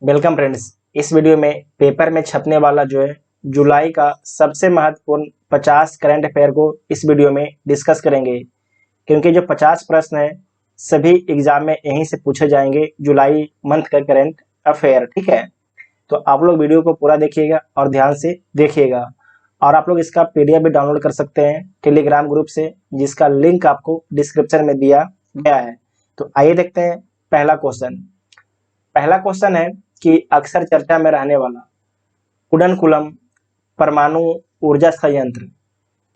Welcome friends. इस video में paper में छपने वाला जो है जुलाई का सबसे महत्वपूर्ण 50 करंट अफेयर को इस वीडियो में डिस्कस करेंगे, क्योंकि जो 50 प्रश्न है सभी एग्जाम में यहीं से पूछे जाएंगे जुलाई मंथ का करंट अफेयर। ठीक है, तो आप लोग वीडियो को पूरा देखिएगा और ध्यान से देखिएगा। और आप लोग इसका पीडीएफ भी डाउनलोड कर सकते हैं टेलीग्राम ग्रुप से, जिसका लिंक आपको डिस्क्रिप्शन में दिया गया है। तो आइए देखते हैं पहला क्वेश्चन है कि अक्सर चर्चा में रहने वाला कुडनकुलम परमाणु ऊर्जा संयंत्र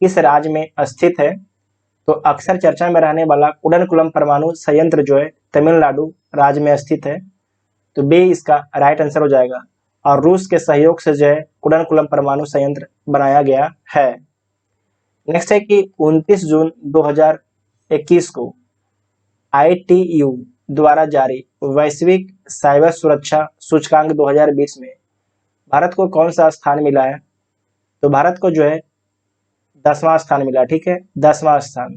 किस राज्य में स्थित है? तो अक्सर चर्चा में रहने वाला कुडनकुलम परमाणु संयंत्र जो है तमिलनाडु राज्य में स्थित है। तो बी इसका राइट आंसर हो जाएगा। और रूस के सहयोग से जो है कुडनकुलम परमाणु संयंत्र बनाया गया है। नेक्स्ट है कि 29 जून 2021 को ITU द्वारा जारी वैश्विक साइबर सुरक्षा सूचकांक 2020 में भारत को कौन सा स्थान मिला है? तो भारत को जो है 10वां स्थान मिला। ठीक है, 10वां स्थान।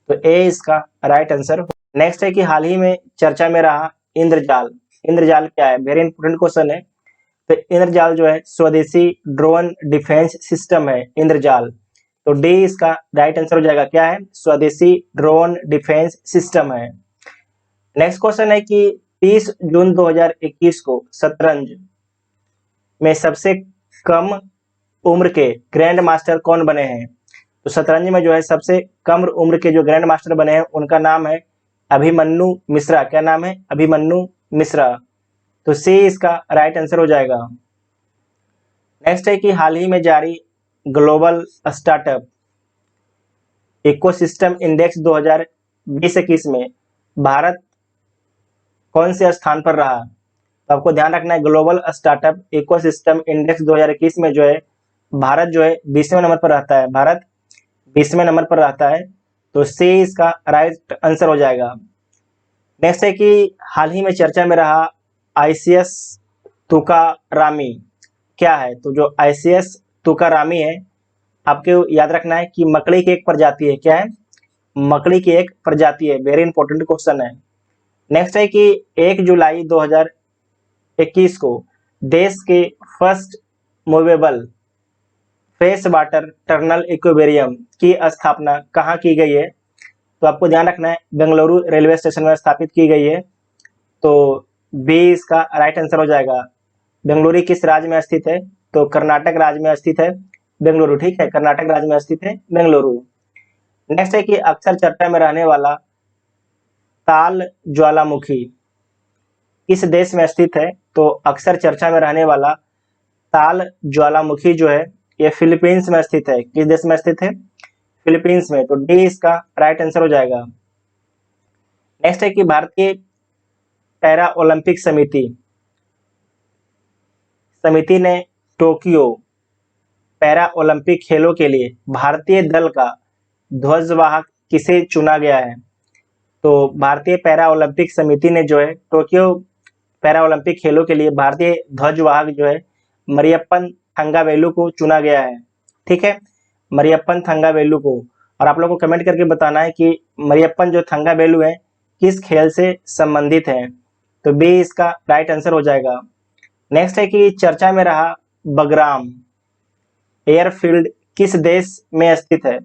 तो ए इसका राइट आंसर। नेक्स्ट है कि हाल ही में चर्चा में रहा इंद्रजाल। इंद्रजाल क्या है? वेरी इंपोर्टेंट क्वेश्चन है। तो इंद्रजाल जो है स्वदेशी ड्रोन डिफेंस सिस्टम है इंद्रजाल। तो डी इसका राइट आंसर हो जाएगा। क्या है? स्वदेशी ड्रोन डिफेंस सिस्टम है। नेक्स्ट क्वेश्चन है कि 30 जून 2021 को शतरंज में सबसे कम उम्र के ग्रैंड मास्टर कौन बने हैं? तो शतरंज में जो है सबसे कम उम्र के जो ग्रैंड मास्टर बने हैं उनका नाम है अभिमन्यु मिश्रा। क्या नाम है? अभिमन्यु मिश्रा। तो सी इसका राइट आंसर हो जाएगा। नेक्स्ट है कि हाल ही में जारी ग्लोबल स्टार्टअप इकोसिस्टम इंडेक्स 2020-21 में भारत कौन से स्थान पर रहा? तो आपको ध्यान रखना है, ग्लोबल स्टार्टअप इकोसिस्टम इंडेक्स 2021 में जो है भारत जो है 20वें नंबर पर रहता है। भारत 20वें नंबर पर रहता है। तो सी इसका राइट आंसर हो जाएगा। नेक्स्ट है कि हाल ही में चर्चा में रहा ICS तुकारामी क्या है? तो जो ICS तुकारामी है, आपको याद रखना है कि मकड़ी की एक प्रजाति है। क्या है? मकड़ी की एक प्रजाति है। वेरी इंपॉर्टेंट क्वेश्चन है। नेक्स्ट है कि 1 जुलाई 2021 को देश के first movable fresh water tunnel aquarium की स्थापना कहाँ की गई है? तो आपको ध्यान रखना है, बेंगलुरु रेलवे स्टेशन में स्थापित की गई है। तो बी इसका राइट आंसर हो जाएगा। बेंगलुरु किस राज्य में स्थित है? तो कर्नाटक राज्य में स्थित है बेंगलुरु। ठीक है, कर्नाटक राज्य में स्थित है बेंगलुरु। नेक्स्ट है कि अक्सर चर्चा में रहने वाला ताल ज्वालामुखी किस देश में स्थित है? तो अक्सर चर्चा में रहने वाला ताल ज्वालामुखी जो है ये फिलीपींस में स्थित है। किस देश में स्थित है? फिलीपींस में। तो डी इसका राइट आंसर हो जाएगा। नेक्स्ट है कि भारतीय पैरा ओलंपिक समिति ने टोक्यो पैरा ओलंपिक खेलों के लिए भारतीय दल का ध्वजवाहक किसे चुना गया है? तो भारतीय पैरा ओलंपिक समिति ने जो है टोक्यो पैरा ओलंपिक खेलों के लिए भारतीय ध्वजवाहक जो है मरियप्पन थंगावेलु को चुना गया है। ठीक है, मरियप्पन थंगावेलु को। और आप लोगों को कमेंट करके बताना है कि मरियप्पन जो थंगावेलु है किस खेल से संबंधित है। तो बी इसका राइट आंसर हो जाएगा। नेक्स्ट है कि चर्चा में रहा बगराम एयरफील्ड किस देश में स्थित है?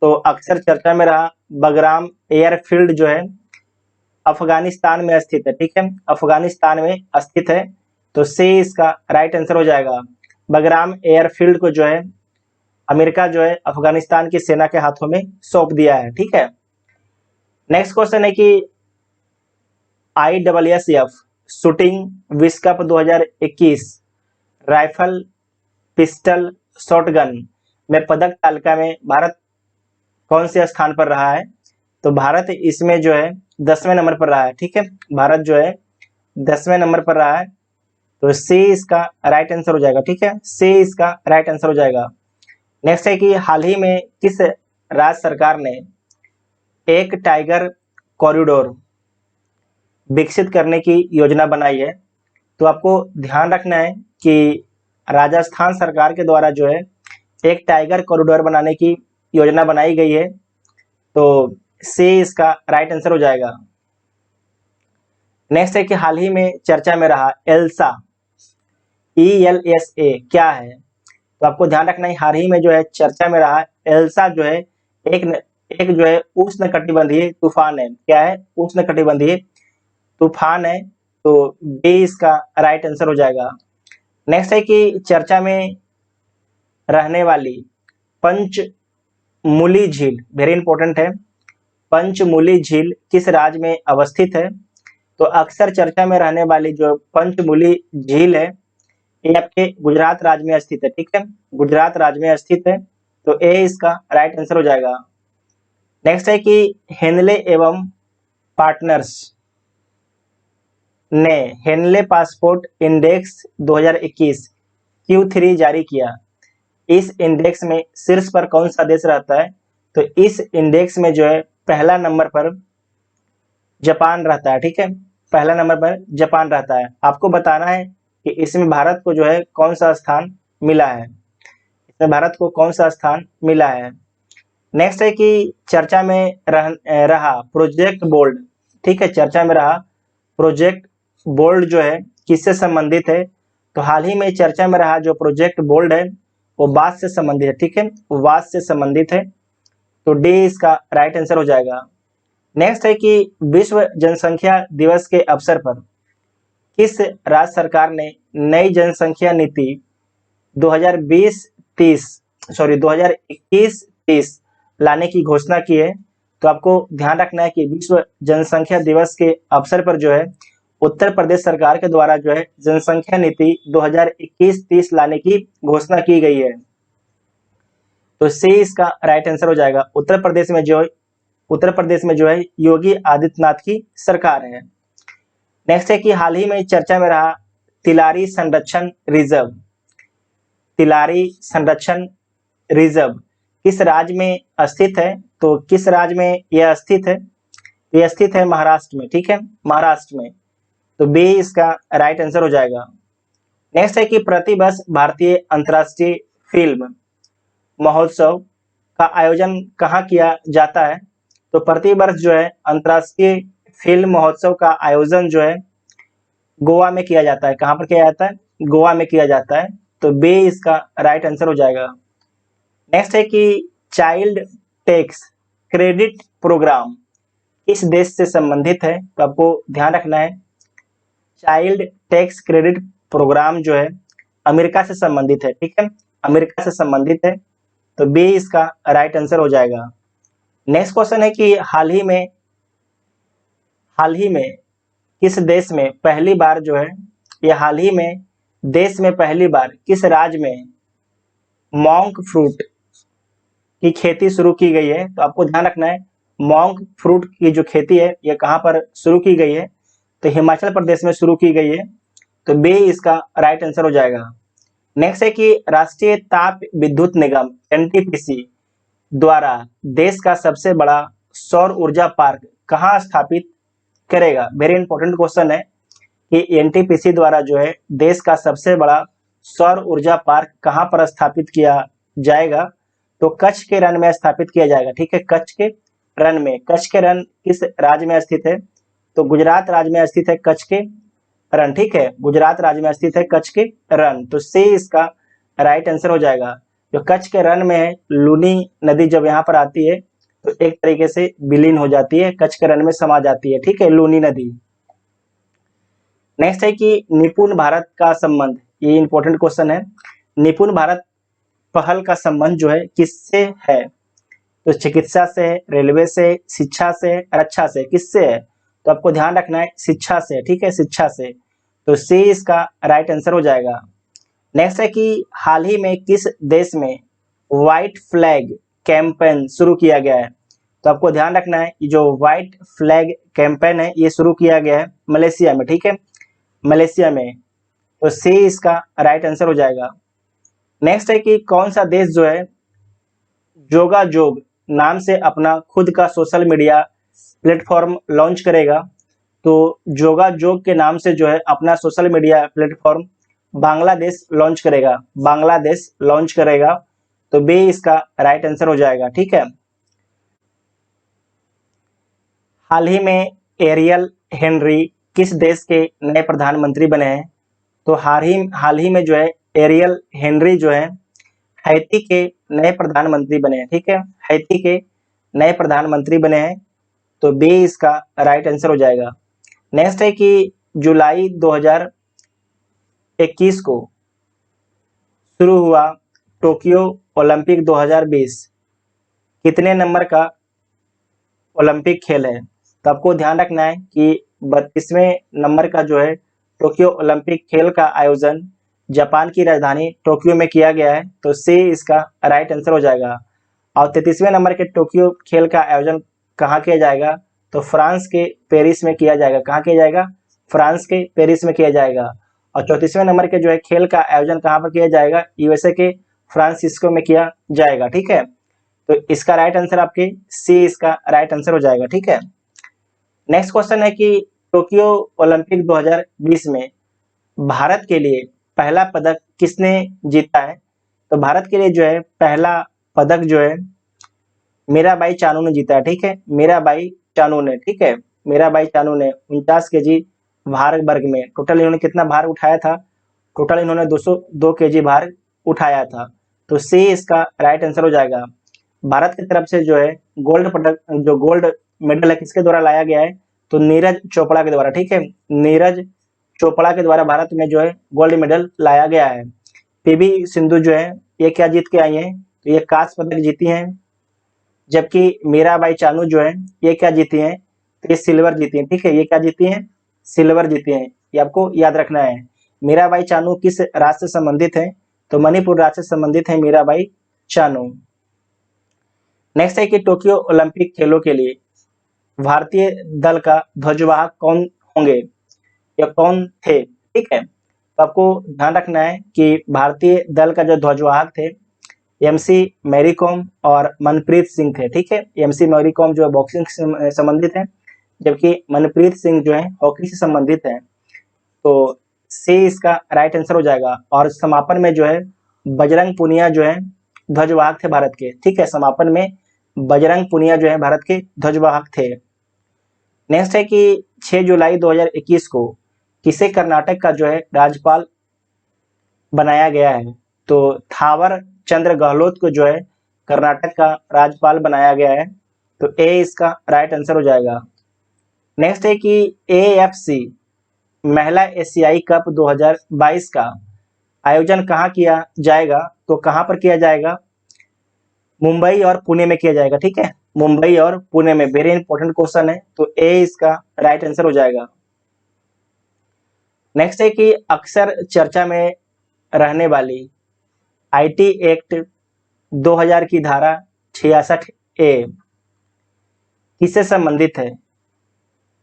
तो अक्सर चर्चा में रहा बगराम एयरफील्ड जो है अफगानिस्तान में स्थित है। ठीक है, अफगानिस्तान में स्थित है। तो सी इसका राइट आंसर हो जाएगा। बगराम एयरफील्ड को जो है अमेरिका जो है अफगानिस्तान की सेना के हाथों में सौंप दिया है। ठीक है। नेक्स्ट क्वेश्चन है कि ISSF शूटिंग विश्व कप 2021 राइफल पिस्टल शॉटगन में पदक तालिका में भारत कौन से स्थान पर रहा है? तो भारत इसमें जो है 10वें नंबर पर रहा है। ठीक है, भारत जो है 10वें नंबर पर रहा है। तो सी इसका राइट आंसर हो जाएगा। ठीक है, सी इसका राइट आंसर हो जाएगा। नेक्स्ट है कि हाल ही में किस राज्य सरकार ने एक टाइगर कॉरिडोर विकसित करने की योजना बनाई है? तो आपको ध्यान रखना है कि राजस्थान सरकार के द्वारा जो है एक टाइगर कॉरिडोर बनाने की योजना बनाई गई है। तो सी इसका राइट आंसर हो जाएगा। नेक्स्ट है कि हाल ही में चर्चा में रहा एल्सा, ELSA क्या है? तो आपको ध्यान रखना है हाल ही में जो है चर्चा में रहा एल्सा जो है एक जो है उष्णकटिबंधीय तूफान है। क्या है? उष्णकटिबंधीय तूफान है। तो बी इसका राइट आंसर हो जाएगा। नेक्स्ट है कि चर्चा में रहने वाली पंचमुली झील, वेरी इंपॉर्टेंट है, पंचमुली झील किस राज्य में अवस्थित है? तो अक्सर चर्चा में रहने वाली जो पंचमुली झील है ये आपके गुजरात राज्य में स्थित है। ठीक है, गुजरात राज्य में स्थित है। तो ए इसका राइट आंसर हो जाएगा। नेक्स्ट है कि हेनले एवं पार्टनर्स ने हेनले पासपोर्ट इंडेक्स 2021 Q3 जारी किया। इस इंडेक्स में शीर्ष पर कौन सा देश रहता है? तो इस इंडेक्स में जो है पहला नंबर पर जापान रहता है। ठीक है, पहला नंबर पर जापान रहता है। आपको बताना है कि इसमें भारत को जो है कौन सा स्थान मिला है, इसमें भारत को कौन सा स्थान मिला है। नेक्स्ट है कि चर्चा में रहा प्रोजेक्ट बोल्ड। ठीक है, चर्चा में रहा प्रोजेक्ट बोल्ड जो है किससे संबंधित है? तो हाल ही में चर्चा में रहा जो प्रोजेक्ट बोल्ड है वो बात से संबंधित है। ठीक है, वो बात से संबंधित है। तो डी इसका राइट आंसर हो जाएगा। नेक्स्ट है कि विश्व जनसंख्या दिवस के अवसर पर किस राज्य सरकार ने नई जनसंख्या नीति 2021-30 लाने की घोषणा की है? तो आपको ध्यान रखना है कि विश्व जनसंख्या दिवस के अवसर पर जो है उत्तर प्रदेश सरकार के द्वारा जो है जनसंख्या नीति 2021-30 लाने की घोषणा की गई है। तो सी इसका राइट आंसर हो जाएगा। उत्तर प्रदेश में जो है योगी आदित्यनाथ की सरकार है। नेक्स्ट है कि हाल ही में चर्चा में रहा तिलारी संरक्षण रिजर्व। तिलारी संरक्षण रिजर्व किस राज्य में स्थित है? तो किस राज्य में यह स्थित है? यह स्थित है महाराष्ट्र में। ठीक है, महाराष्ट्र में। तो बी इसका राइट आंसर हो जाएगा। नेक्स्ट है कि प्रतिवर्ष भारतीय अंतर्राष्ट्रीय फिल्म महोत्सव का आयोजन कहाँ किया जाता है? तो प्रतिवर्ष जो है अंतर्राष्ट्रीय फिल्म महोत्सव का आयोजन जो है गोवा में किया जाता है। कहाँ पर किया जाता है? गोवा में किया जाता है। तो बी इसका राइट आंसर हो जाएगा। नेक्स्ट है कि चाइल्ड टैक्स क्रेडिट प्रोग्राम किस देश से संबंधित है? तो आपको ध्यान रखना है चाइल्ड टैक्स क्रेडिट प्रोग्राम जो है अमेरिका से संबंधित है। ठीक है, अमेरिका से संबंधित है। तो बी इसका राइट आंसर हो जाएगा। नेक्स्ट क्वेश्चन है कि हाल ही में किस देश में पहली बार जो है हाल ही में देश में पहली बार किस राज्य में मॉन्क फ्रूट की खेती शुरू की गई है? तो आपको ध्यान रखना है मॉन्क फ्रूट की जो खेती है ये कहाँ पर शुरू की गई है? तो हिमाचल प्रदेश में शुरू की गई है। तो बी इसका राइट आंसर हो जाएगा। नेक्स्ट है कि राष्ट्रीय ताप विद्युत निगम NTPC द्वारा देश का सबसे बड़ा सौर ऊर्जा पार्क कहाँ स्थापित करेगा? वेरी इंपॉर्टेंट क्वेश्चन है कि NTPC द्वारा जो है देश का सबसे बड़ा सौर ऊर्जा पार्क कहाँ पर स्थापित किया जाएगा? तो कच्छ के रण में स्थापित किया जाएगा। ठीक है, कच्छ के रण में। कच्छ के रण किस राज्य में स्थित है? तो गुजरात राज्य में स्थित है कच्छ के रण। ठीक है, गुजरात राज्य में स्थित है कच्छ के रण। तो सी इसका राइट आंसर हो जाएगा। जो कच्छ के रण में है लूनी नदी जब यहाँ पर आती है तो एक तरीके से विलीन हो जाती है, कच्छ के रण में समा जाती है। ठीक है, लूनी नदी। नेक्स्ट है कि निपुण भारत का संबंध, ये इंपॉर्टेंट क्वेश्चन है। निपुण भारत पहल का संबंध जो है किससे है? तो चिकित्सा से, रेलवे से, शिक्षा से, रक्षा से, किससे है? तो आपको ध्यान रखना है शिक्षा से। ठीक है, शिक्षा से। तो सी इसका राइट आंसर हो जाएगा। नेक्स्ट है कि हाल ही में किस देश में व्हाइट फ्लैग कैंपेन शुरू किया गया है? तो आपको ध्यान रखना है कि जो व्हाइट फ्लैग कैंपेन है ये शुरू किया गया है मलेशिया में। ठीक है, मलेशिया में। तो सी इसका राइट आंसर हो जाएगा। नेक्स्ट है कि कौन सा देश जो है जोगा जोग नाम से अपना खुद का सोशल मीडिया प्लेटफॉर्म लॉन्च करेगा? तो जोगा जोग के नाम से जो है अपना social media platform Bangladesh launch करेगा। बांग्लादेश लॉन्च करेगा। तो बी इसका राइट आंसर हो जाएगा। ठीक है, हाल ही में एरियल हेनरी किस देश के नए प्रधानमंत्री बने हैं? तो हाल ही में जो है एरियल हेनरी जो है हैती के नए प्रधानमंत्री बने हैं। ठीक है, हैती के नए प्रधानमंत्री बने हैं, तो बी इसका राइट आंसर हो जाएगा। नेक्स्ट है कि जुलाई 2021 को शुरू हुआ टोक्यो ओलंपिक 2020 कितने नंबर का ओलंपिक खेल है? तो आपको ध्यान रखना है कि 32वें नंबर का जो है टोक्यो ओलंपिक खेल का आयोजन जापान की राजधानी टोक्यो में किया गया है, तो सी इसका राइट आंसर हो जाएगा। और 33वें नंबर के टोक्यो खेल का आयोजन कहाँ किया जाएगा? तो फ्रांस के पेरिस में किया जाएगा। कहाँ किया जाएगा? फ्रांस के पेरिस में किया जाएगा। और 34वें नंबर के जो है खेल का आयोजन कहाँ पर किया जाएगा? यूएसए के फ्रांसिस्को में किया जाएगा। ठीक है, तो इसका राइट आंसर आपके सी इसका राइट आंसर हो जाएगा। ठीक है, नेक्स्ट क्वेश्चन है कि टोक्यो ओलंपिक 2020 में भारत के लिए पहला पदक किसने जीता है? तो भारत के लिए जो है पहला पदक जो है मीराबाई चानू ने जीता है। ठीक है, मीराबाई चानू ने। ठीक है, मीराबाई चानू ने 49 केजी भार वर्ग में टोटल इन्होंने कितना भार उठाया था? टोटल इन्होंने 202 केजी भार उठाया था, तो सी इसका राइट आंसर हो जाएगा। भारत की तरफ से जो है गोल्ड पदक, जो गोल्ड मेडल है किसके द्वारा लाया गया है? तो नीरज चोपड़ा के द्वारा। ठीक है, नीरज चोपड़ा के द्वारा भारत में जो है गोल्ड मेडल लाया गया है। पीवी सिंधु जो है ये क्या जीत के आई हैं? तो ये कांस्य पदक जीती हैं, जबकि मीराबाई चानू जो है ये क्या जीती हैं? तो ये सिल्वर जीती हैं। ठीक है, ये क्या जीती हैं? सिल्वर जीती हैं, ये आपको याद रखना है। मीराबाई चानू किस राज्य से संबंधित है? तो मणिपुर राज्य से संबंधित है मीराबाई चानू। नेक्स्ट है कि टोक्यो ओलंपिक खेलों के लिए भारतीय दल का ध्वजवाहक कौन होंगे या कौन थे? ठीक है, तो आपको ध्यान रखना है कि भारतीय दल का जो ध्वजवाहक थे एमसी मैरी कॉम और मनप्रीत सिंह थे। ठीक है, एमसी मैरी कॉम जो है बॉक्सिंग से संबंधित है, जबकि मनप्रीत सिंह जो है हॉकी से संबंधित है, तो सी इसका राइट आंसर हो जाएगा। और समापन में जो है बजरंग पुनिया जो है ध्वजवाहक थे भारत के। ठीक है, समापन में बजरंग पुनिया जो है भारत के ध्वजवाहक थे। नेक्स्ट है कि 6 जुलाई 2021 को किसे कर्नाटक का जो है राज्यपाल बनाया गया है? तो थावर चंद्र गहलोत को जो है कर्नाटक का राज्यपाल बनाया गया है, तो ए इसका राइट आंसर हो जाएगा। नेक्स्ट है कि एएफसी महिला एशियाई कप 2022 का आयोजन कहाँ किया जाएगा? तो कहाँ पर किया जाएगा? मुंबई और पुणे में किया जाएगा। ठीक है, मुंबई और पुणे में। वेरी इंपॉर्टेंट क्वेश्चन है, तो ए इसका राइट आंसर हो जाएगा। नेक्स्ट है कि अक्सर चर्चा में रहने वाली आईटी एक्ट 2000 की धारा 66 ए किससे संबंधित है?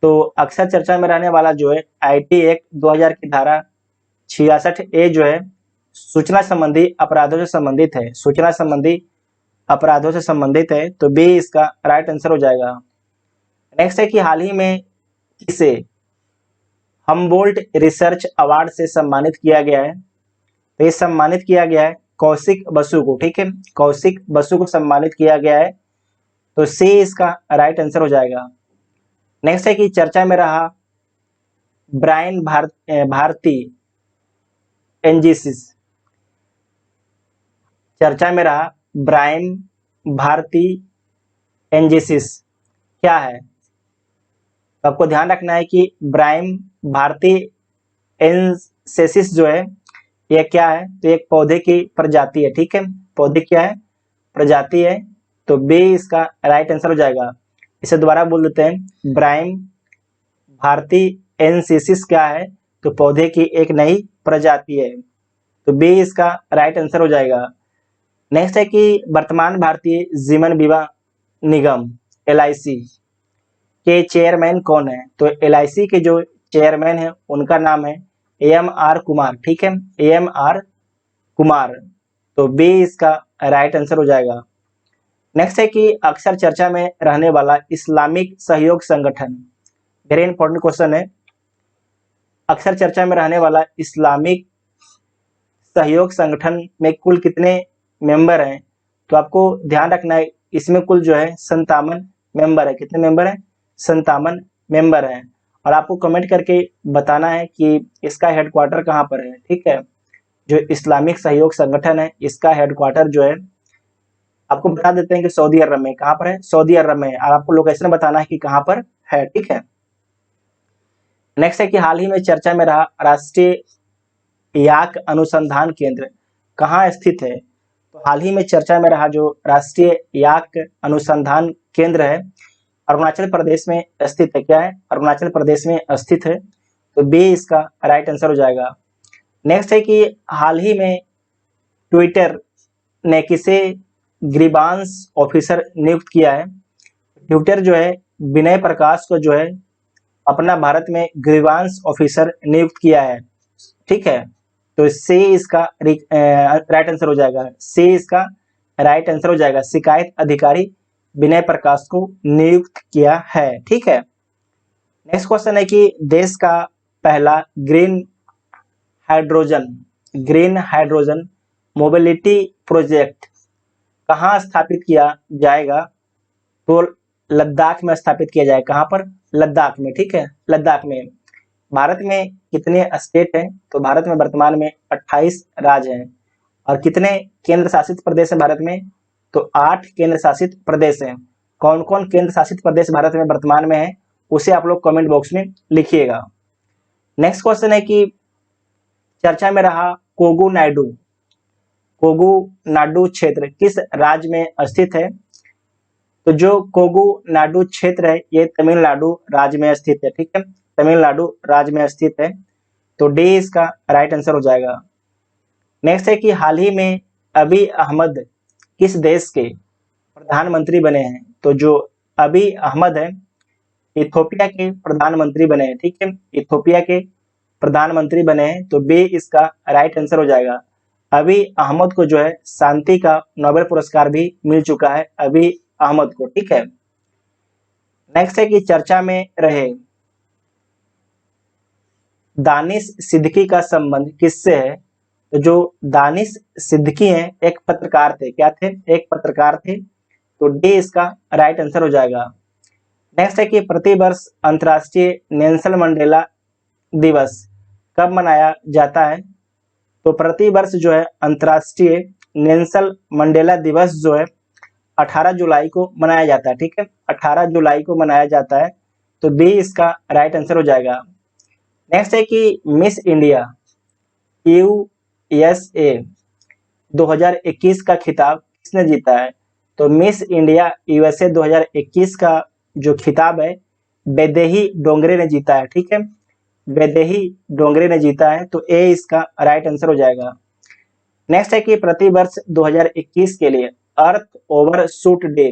तो अक्सर चर्चा में रहने वाला जो है आईटी एक्ट 2000 की धारा 66 ए जो है सूचना संबंधी अपराधों से संबंधित है। सूचना संबंधी अपराधों से संबंधित है, तो बी इसका राइट आंसर हो जाएगा। नेक्स्ट है कि हाल ही में किसे हम्बोल्ट रिसर्च अवार्ड से सम्मानित किया गया है? तो ये सम्मानित किया गया है कौशिक बसु को। ठीक है, कौशिक बसु को सम्मानित किया गया है, तो सी इसका राइट आंसर हो जाएगा। नेक्स्ट है कि चर्चा में रहा ब्रायन भारती एनजीसिस। चर्चा में रहा ब्रायन भारती एनजीसिस क्या है? तो आपको ध्यान रखना है कि ब्रायन भारती एनसेसिस जो है ये क्या है? तो एक पौधे की प्रजाति है। ठीक है, पौधे क्या है? प्रजाति है, तो बी इसका राइट आंसर हो जाएगा। इसे दोबारा बोल देते हैं, ब्रायन भारती एनसेसिस क्या है? तो पौधे की एक नई प्रजाति है, तो बी इसका राइट आंसर हो जाएगा। नेक्स्ट है कि वर्तमान भारतीय जीवन बीमा निगम एलआईसी के चेयरमैन कौन है? तो एलआईसी के जो चेयरमैन है उनका नाम है एम आर कुमार। ठीक है, एम आर कुमार, तो बी इसका राइट आंसर हो जाएगा। नेक्स्ट है कि अक्सर चर्चा में रहने वाला इस्लामिक सहयोग संगठन, वेरी इंपॉर्टेंट क्वेश्चन है। अक्सर चर्चा में रहने वाला इस्लामिक सहयोग संगठन में कुल कितने मेंबर हैं? तो आपको ध्यान रखना है इसमें कुल जो है 57 मेंबर है। कितने मेंबर हैं? 57 मेंबर हैं। और आपको कमेंट करके बताना है कि इसका हेडक्वार्टर कहाँ पर है। ठीक है, जो इस्लामिक सहयोग संगठन है इसका हेडक्वार्टर जो है आपको बता देते हैं कि सऊदी अरब में। कहाँ पर है? सऊदी अरब में है, और आपको लोकेशन बताना है कि कहाँ पर है। ठीक है, नेक्स्ट है कि हाल ही में चर्चा में रहा राष्ट्रीय याक अनुसंधान केंद्र कहाँ स्थित है। तो हाल ही में चर्चा में रहा जो राष्ट्रीय याक अनुसंधान केंद्र है अरुणाचल प्रदेश में स्थित है। क्या है? अरुणाचल प्रदेश में स्थित है, तो बी इसका राइट आंसर हो जाएगा। नेक्स्ट है कि हाल ही में ट्विटर ने किसे ग्रीवांस ऑफिसर नियुक्त किया है। ट्विटर जो है विनय प्रकाश को जो है अपना भारत में ग्रीवांस ऑफिसर नियुक्त किया है। ठीक है, तो सी इसका राइट आंसर हो जाएगा। सी इसका राइट आंसर हो जाएगा, शिकायत अधिकारी विनय प्रकाश को नियुक्त किया है। ठीक है, नेक्स्ट क्वेश्चन है कि देश का पहला ग्रीन हाइड्रोजन मोबिलिटी प्रोजेक्ट कहाँ स्थापित किया जाएगा। तो लद्दाख में स्थापित किया जाएगा। कहाँ पर? लद्दाख में। ठीक है, लद्दाख में। भारत में कितने स्टेट हैं? तो भारत में वर्तमान में 28 राज्य हैं। और कितने केंद्र शासित प्रदेश हैं भारत में? तो 8 केंद्र शासित प्रदेश हैं। कौन कौन केंद्र शासित प्रदेश भारत में वर्तमान में है उसे आप लोग कमेंट बॉक्स में लिखिएगा। नेक्स्ट क्वेश्चन है कि चर्चा में रहा कोगु नाडु क्षेत्र किस राज्य में स्थित है। तो जो कोगु नाडु क्षेत्र है ये तमिलनाडु राज्य में स्थित है। ठीक है, तमिलनाडु राज्य में स्थित है, तो डी इसका राइट आंसर हो जाएगा। नेक्स्ट है कि हाल ही में अबी अहमद किस देश के प्रधानमंत्री बने हैं। तो जो अबी अहमद है इथोपिया के प्रधानमंत्री बने हैं। ठीक है, इथोपिया के प्रधानमंत्री बने हैं, तो बी इसका राइट आंसर हो जाएगा। अबी अहमद को जो है शांति का नोबेल पुरस्कार भी मिल चुका है अबी अहमद को। ठीक है, नेक्स्ट है कि चर्चा में रहे दानिश सिद्दीकी का संबंध किससे है। तो जो दानिश सिद्दीकी हैं एक पत्रकार थे। क्या थे? एक पत्रकार थे, तो डी इसका राइट आंसर हो जाएगा। नेक्स्ट है कि प्रतिवर्ष अंतर्राष्ट्रीय नेल्सन मंडेला दिवस कब मनाया जाता है। तो प्रतिवर्ष जो है अंतर्राष्ट्रीय नेल्सन मंडेला दिवस जो है 18 जुलाई को मनाया जाता है। ठीक है, 18 जुलाई को मनाया जाता है, तो बी इसका राइट आंसर हो जाएगा। नेक्स्ट है कि मिस इंडिया USA 2021 का खिताब किसने जीता है। तो मिस इंडिया USA 2021 का जो खिताब है वैदेही डोंगरे ने जीता है। ठीक है, वैदेही डोंगरे ने जीता है, तो ए इसका राइट आंसर हो जाएगा। नेक्स्ट है कि प्रतिवर्ष 2021 के लिए अर्थ ओवरशूट डे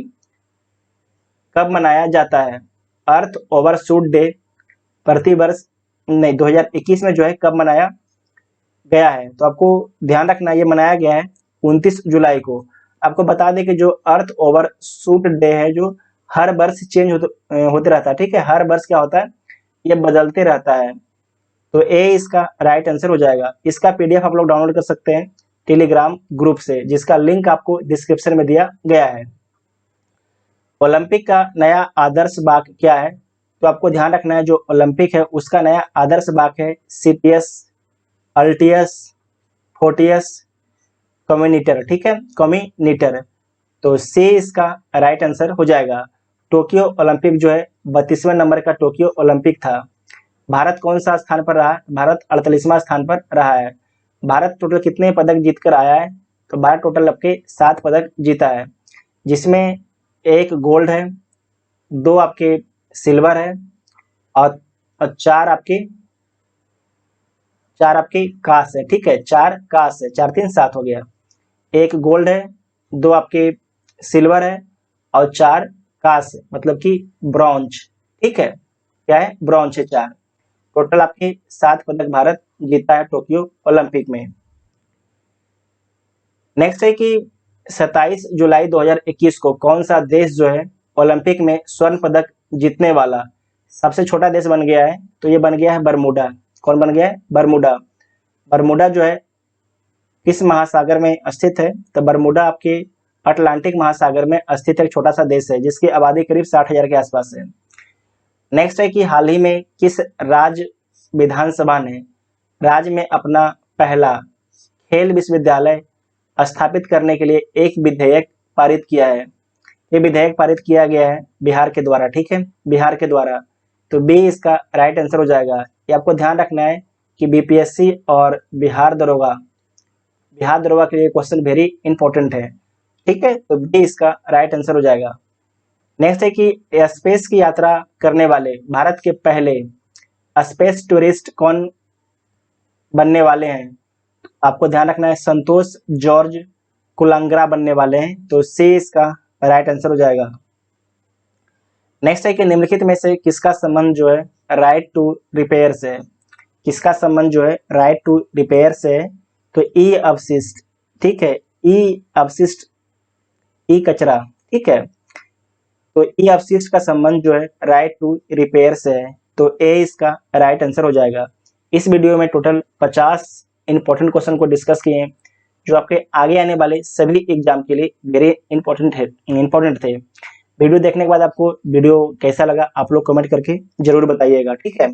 कब मनाया जाता है। अर्थ ओवरशूट डे प्रतिवर्ष नहीं 2021 में जो है कब मनाया गया है। तो आपको ध्यान रखना ये मनाया गया है 29 जुलाई को। आपको बता दें कि जो अर्थ ओवरशूट डे है जो हर वर्ष चेंज होते रहता है। ठीक है, हर वर्ष क्या होता है ये बदलते रहता है, तो ए इसका राइट आंसर हो जाएगा। इसका पीडीएफ आप लोग डाउनलोड कर सकते हैं टेलीग्राम ग्रुप से, जिसका लिंक आपको डिस्क्रिप्शन में दिया गया है। ओलंपिक का नया आदर्श वाक्य क्या है। तो आपको ध्यान रखना है जो ओलंपिक है उसका नया आदर्श वाक्य है सीटियस, अल्टियस, फोर्टियस, कम्युनिटर। ठीक है, कम्युनिटर, तो सी इसका राइट आंसर हो जाएगा। टोक्यो ओलंपिक जो है 32वें नंबर का टोक्यो ओलंपिक था। भारत कौन सा स्थान पर रहा। भारत 48वां स्थान पर रहा है। भारत टोटल कितने पदक जीतकर आया है। तो भारत टोटल आपके 7 पदक जीता है, जिसमें 1 गोल्ड है, 2 आपके सिल्वर है और 4 आपके कांस है। ठीक है, 4 कांस है, 4 3 7 हो गया। 1 गोल्ड है, 2 आपके सिल्वर है और 4 कांस है, मतलब कि ब्रॉन्ज। ठीक है, क्या है? ब्रॉन्ज है 4। टोटल आपके 7 पदक भारत जीता है टोक्यो ओलंपिक में। नेक्स्ट है कि 27 जुलाई 2021 को कौन सा देश जो है ओलंपिक में स्वर्ण पदक जीतने वाला सबसे छोटा देश बन गया है। तो ये बन गया है बरमूडा। कौन बन गया है? बरमूडा। बरमूडा जो है किस महासागर में स्थित है। तो बरमूडा आपके अटलांटिक महासागर में स्थित एक छोटा सा देश है जिसकी आबादी करीब 60,000 के आसपास है। नेक्स्ट है कि हाल ही में किस राज्य विधानसभा ने राज्य में अपना पहला खेल विश्वविद्यालय स्थापित करने के लिए एक विधेयक पारित किया है। ये विधेयक पारित किया गया है बिहार के द्वारा, ठीक है, बिहार के द्वारा। तो बी इसका राइट आंसर हो जाएगा। ये आपको ध्यान रखना है कि बीपीएससी और बिहार दरोगा के लिए क्वेश्चन वेरी इंपॉर्टेंट है, ठीक है। तो बी इसका राइट आंसर हो जाएगा। नेक्स्ट है कि स्पेस की यात्रा करने वाले भारत के पहले स्पेस टूरिस्ट कौन बनने वाले हैं। आपको ध्यान रखना है संतोष जॉर्ज कुलंगरा बनने वाले हैं। तो सी इसका राइट आंसर हो जाएगा। नेक्स्ट है कि निम्नलिखित में से किसका संबंध जो है राइट टू रिपेयर से, किसका संबंध जो है राइट टू रिपेयर से। तो ई अवशिष्ट, ठीक है, ई अवशिष्ट, ई कचरा, ठीक है। तो ई अवशिष्ट का संबंध जो है राइट टू रिपेयर से है। तो ए इसका राइट आंसर हो जाएगा। इस वीडियो में टोटल 50 इंपॉर्टेंट क्वेश्चन को डिस्कस किए हैं जो आपके आगे आने वाले सभी एग्जाम के लिए वेरी इंपॉर्टेंट थे। वीडियो देखने के बाद आपको वीडियो कैसा लगा आप लोग कमेंट करके जरूर बताइएगा, ठीक है।